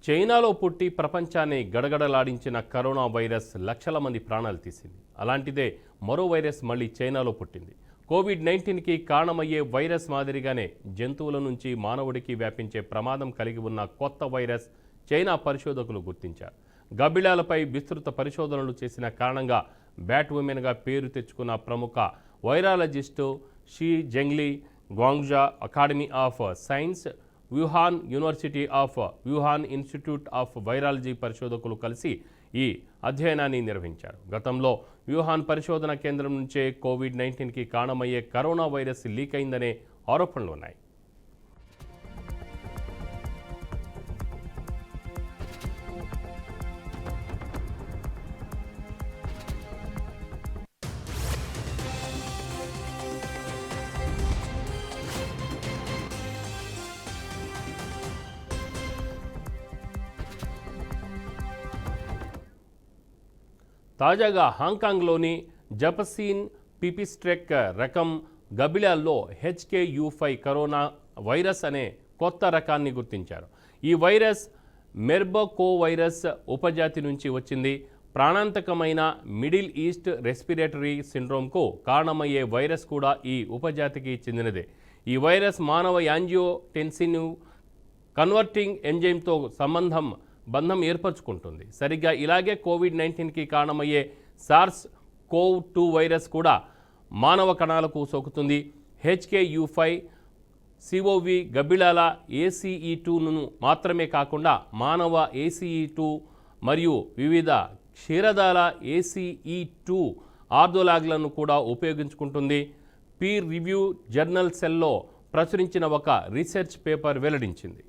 చైనాలో పుట్టి ప్రపంచాన్ని గడగడలాడించిన కరోనా వైరస్ లక్షల మంది ప్రాణాలు తీసింది. అలాంటిదే మరో వైరస్ మళ్ళీ చైనాలో పుట్టింది. కోవిడ్-19కి కారణమయ్యే వైరస్ మాదిరిగానే జంతువుల నుంచి మానవుడికి వ్యాపించే ప్రమాదం కలిగి ఉన్న కొత్త వైరస్ చైనా పరిశోధకులు గుర్తించారు. గబ్బిలాలపై విస్తృత పరిశోధనలు చేసిన కారణంగా బ్యాట్ ఉమెన్గా పేరు తెచ్చుకున్న ప్రముఖ virologist Shi Zhengli Guangzhou academy of science, Wuhan university of Wuhan institute of virology పరిశోధకులు కలిసి ఈ అధ్యయనాన్ని నిర్వహించారు. గతంలో వ్యూహాన్ పరిశోధన కేంద్రం నుంచే కోవిడ్-19కి కారణమయ్యే కరోనా వైరస్ లీక్ అయిందనే ఆరోపణలు ఉన్నాయి. తాజాగా హాంకాంగ్లోని జపసీన్ పిపిస్ట్రెక్ రకం గబ్బిలాల్లో HKU5 కరోనా వైరస్ అనే కొత్త రకాన్ని గుర్తించారు. ఈ వైరస్ మెర్బకోవైరస్ ఉపజాతి నుంచి వచ్చింది. ప్రాణాంతకమైన మిడిల్ ఈస్ట్ రెస్పిరేటరీ సిండ్రోమ్కు కారణమయ్యే వైరస్ కూడా ఈ ఉపజాతికి చెందినదే. ఈ వైరస్ మానవ యాంజియోటెన్సిన్ కన్వర్టింగ్ ఎంజైమ్తో బంధం ఏర్పరచుకుంటుంది. సరిగ్గా ఇలాగే కోవిడ్-19కి కారణమయ్యే SARS-CoV-2 వైరస్ కూడా మానవ కణాలకు సోకుతుంది. HKU5 CoV గబ్బిలాల ACE2ను మాత్రమే కాకుండా మానవ ACE2 మరియు వివిధ క్షీరదాల ACE2 ఆర్థోలాగ్లను కూడా ఉపయోగించుకుంటుంది. పీర్ రివ్యూ జర్నల్ సెల్లో ప్రచురించిన ఒక రీసెర్చ్ పేపర్ వెల్లడించింది.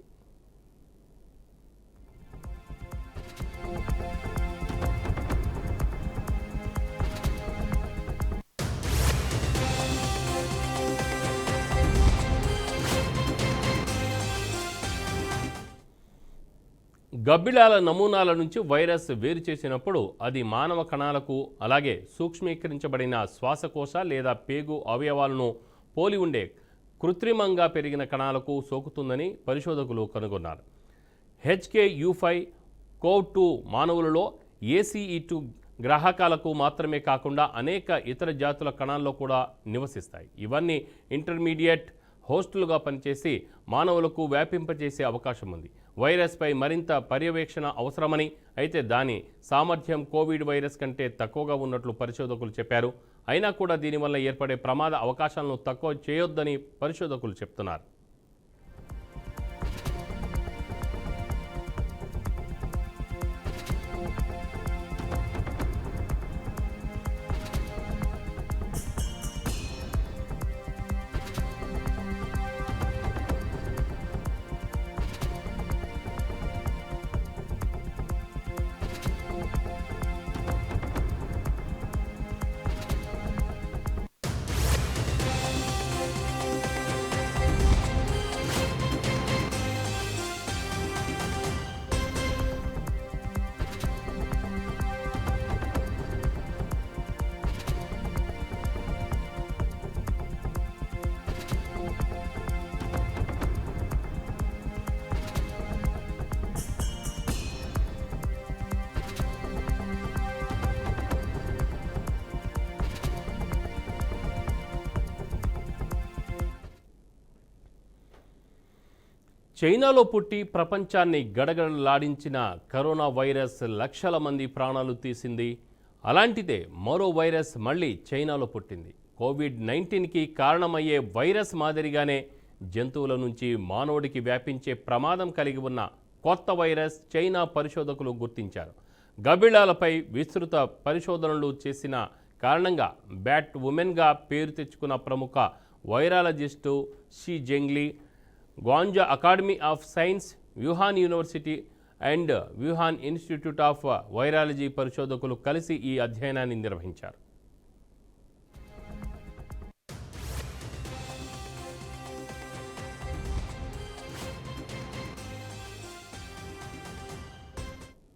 గబ్బిలాల నమూనాల నుంచి వైరస్ వేరు చేసినప్పుడు అది మానవ కణాలకు అలాగే సూక్ష్మీకరించబడిన శ్వాసకోశ లేదా పేగు అవయవాలను పోలి ఉండే కృత్రిమంగా పెరిగిన కణాలకు సోకుతుందని పరిశోధకులు కనుగొన్నారు. HKU5 CoV-2 మానవులలో ACE2 గ్రాహకాలకు మాత్రమే కాకుండా అనేక ఇతర జాతుల కణాల్లో కూడా నివసిస్తాయి. ఇవన్నీ ఇంటర్మీడియట్ హోస్టులుగా పనిచేసి మానవులకు వ్యాపింపచేసే అవకాశం ఉంది. వైరస్పై మరింత పర్యవేక్షణ అవసరమని, అయితే దాని సామర్థ్యం కోవిడ్ వైరస్ కంటే తక్కువగా ఉన్నట్లు పరిశోధకులు చెప్పారు. అయినా కూడా దీనివల్ల ఏర్పడే ప్రమాద అవకాశాలను తక్కువ చేయొద్దని పరిశోధకులు చెప్తున్నారు. చైనాలో పుట్టి ప్రపంచాన్ని గడగడలాడించిన కరోనా వైరస్ లక్షల మంది ప్రాణాలు తీసింది. అలాంటిదే మరో వైరస్ మళ్ళీ చైనాలో పుట్టింది. కోవిడ్-19కి కారణమయ్యే వైరస్ మాదిరిగానే జంతువుల నుంచి మానవుడికి వ్యాపించే ప్రమాదం కలిగి ఉన్న కొత్త వైరస్ చైనా పరిశోధకులు గుర్తించారు. గబ్బిలాలపై విస్తృత పరిశోధనలు చేసిన కారణంగా బ్యాట్ ఉమెన్గా పేరు తెచ్చుకున్న ప్రముఖ virologist Shi Zhengli Guangzhou academy of science, Wuhan university and Wuhan institute of virology పరిశోధకులు కలిసి ఈ అధ్యయనాన్ని నిర్వహించారు.